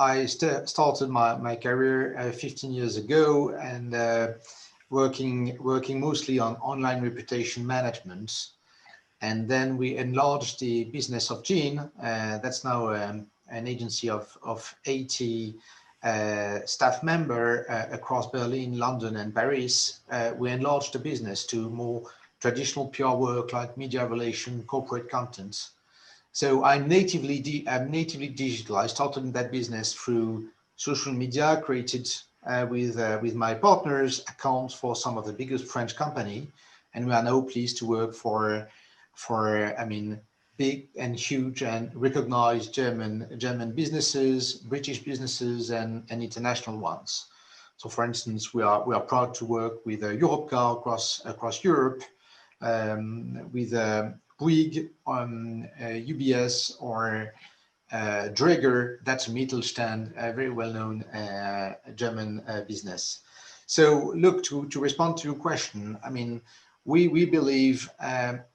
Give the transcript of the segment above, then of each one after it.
I started my career 15 years ago, and working mostly on online reputation management. And then we enlarged the business of JIN. That's now an agency of 80 staff member across Berlin, London, and Paris. We enlarged the business to more traditional PR work like media relation, corporate content. So I'm natively digital. I started in that business through social media, created with my partners accounts for some of the biggest French company, and we are now pleased to work for I mean, big and huge and recognized German businesses, British businesses, and international ones. So, for instance, we are proud to work with Europcar across Europe, with Bouygues, UBS, or Dräger. That's a Mittelstand, a very well-known German business. So, look, to respond to your question, I mean, we believe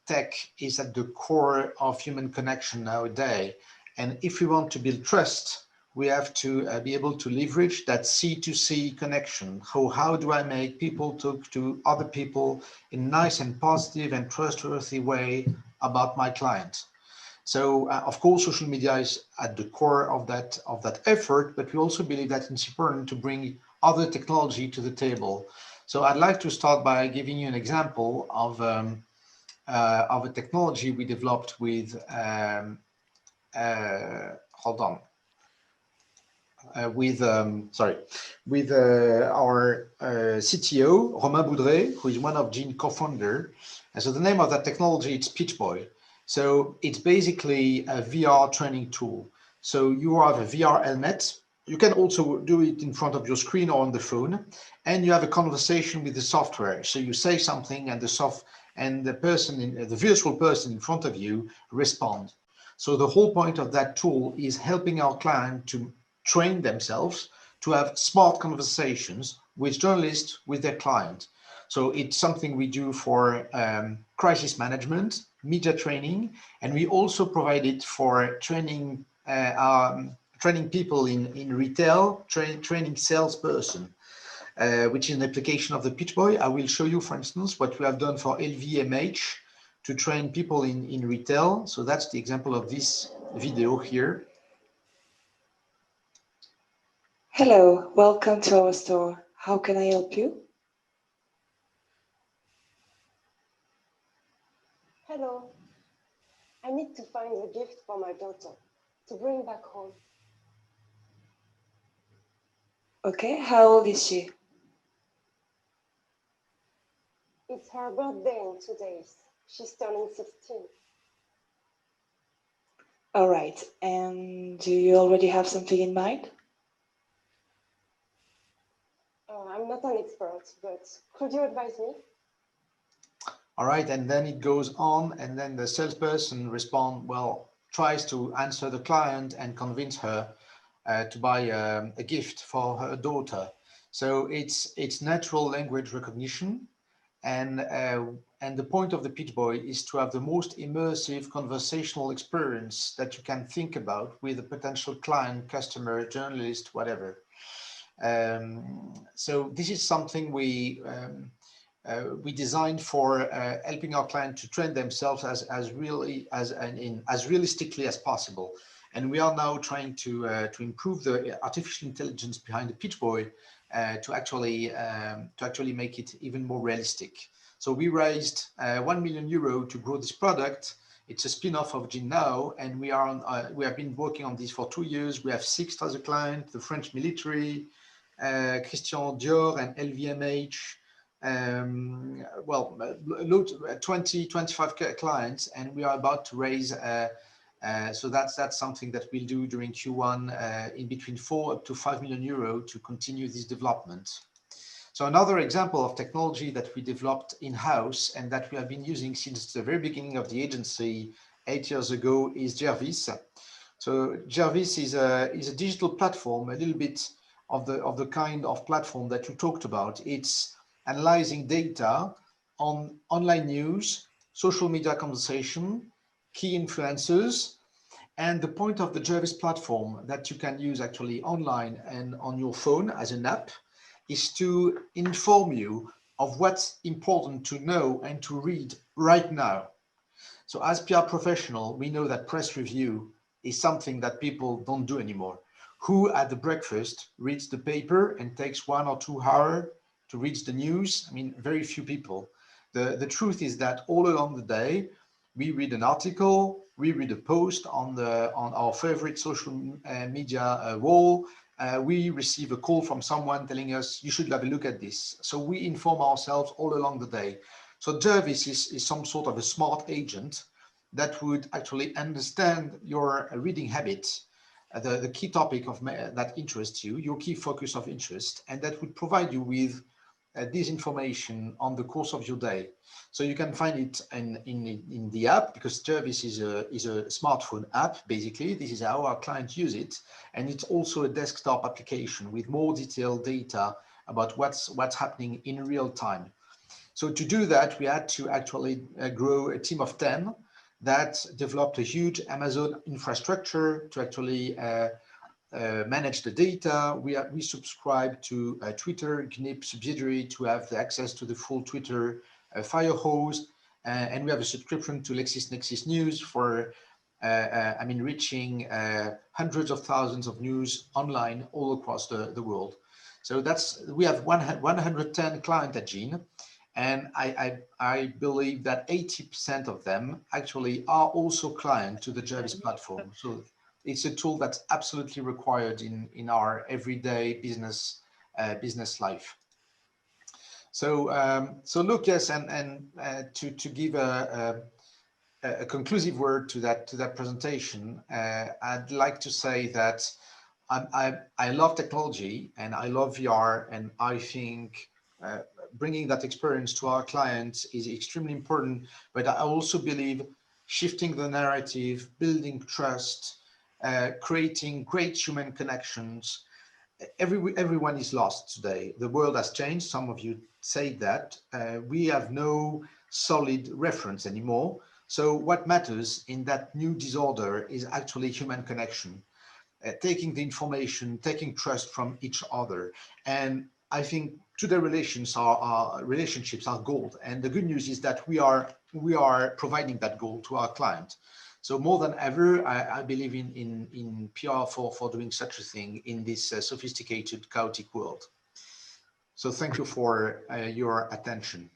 tech is at the core of human connection nowadays. And if we want to build trust, we have to be able to leverage that C2C connection. How do I make people talk to other people in a nice and positive and trustworthy way about my client? So, of course, social media is at the core of that effort, but we also believe that it's important to bring other technology to the table. So I'd like to start by giving you an example of a technology we developed with, hold on, with our CTO, Romain Boudret, who is one of JIN co-founder. And so the name of that technology, it's Pitchboy. So it's basically a VR training tool. So you have a VR helmet. You can also do it in front of your screen or on the phone, and you have a conversation with the software. So you say something, and the virtual person in front of you responds. So the whole point of that tool is helping our client to train themselves to have smart conversations with journalists, with their client. So it's something we do for crisis management, media training, and we also provide it for training people in retail, training salesperson, which is an application of the Pitchboy. I will show you, for instance, what we have done for LVMH to train people in retail. So that's the example of this video here. Hello, welcome to our store. How can I help you? Hello. I need to find a gift for my daughter to bring back home. Okay, how old is she? It's her birthday in 2 days. She's turning 16. All right, and do you already have something in mind? I'm not an expert, but could you advise me? All right, and then it goes on, and then the salesperson tries to answer the client and convince her to buy a gift for her daughter. So it's natural language recognition, and the point of the Pitchboy is to have the most immersive conversational experience that you can think about with a potential client, customer, journalist, whatever. So this is something we designed for helping our client to train themselves as realistically as possible. And we are now trying to improve the artificial intelligence behind the Pitchboy to actually make it even more realistic. So we raised 1 million euro to grow this product. It's a spin-off of JIN Now, and we have been working on this for 2 years. We have 6 as a client: the French military, Christian Dior, and LVMH. 25 clients, and we are about to raise. So that's something that we'll do during Q1 in between 4 up to 5 million euro to continue this development. So another example of technology that we developed in-house and that we have been using since the very beginning of the agency 8 years ago is Jervis. So Jervis is a digital platform, a little bit of the kind of platform that you talked about. It's analyzing data on online news, social media conversation, key influencers, And the point of the Jervis platform that you can use actually online and on your phone as an app is to inform you of what's important to know and to read right now. So as PR professional, we know that press review is something that people don't do anymore. Who at the breakfast reads the paper and takes 1 or 2 hours to read the news? I mean, very few people. The truth is that all along the day, we read an article, we read a post on our favorite social media wall. We receive a call from someone telling us you should have a look at this. So we inform ourselves all along the day. So Jervis is some sort of a smart agent that would actually understand your reading habits, the key topic of that interests you, your key focus of interest, and that would provide you with this information on the course of your day. So you can find it in the app, because Jervis is a smartphone app, basically. This is how our clients use it. And it's also a desktop application with more detailed data about what's happening in real time. So to do that, we had to actually grow a team of 10 that developed a huge Amazon infrastructure to actually manage the data. We subscribe to a Twitter GNIP subsidiary to have the access to the full Twitter firehose, and we have a subscription to LexisNexis News for reaching hundreds of thousands of news online all across the world. So we have 110 clients at JIN, and I believe that 80% of them actually are also clients to the Jervis platform. So it's a tool that's absolutely required in our everyday business life. So look, yes, and to give a conclusive word to that presentation, I'd like to say that I love technology and I love VR, and I think bringing that experience to our clients is extremely important. But I also believe shifting the narrative, building trust, creating great human connections. Everyone is lost today. The world has changed. Some of you say that. We have no solid reference anymore. So what matters in that new disorder is actually human connection, taking the information, taking trust from each other. And I think today relationships are gold. And the good news is that we are providing that gold to our client. So more than ever, I believe in PR for doing such a thing in this sophisticated, chaotic world. So thank you for your attention.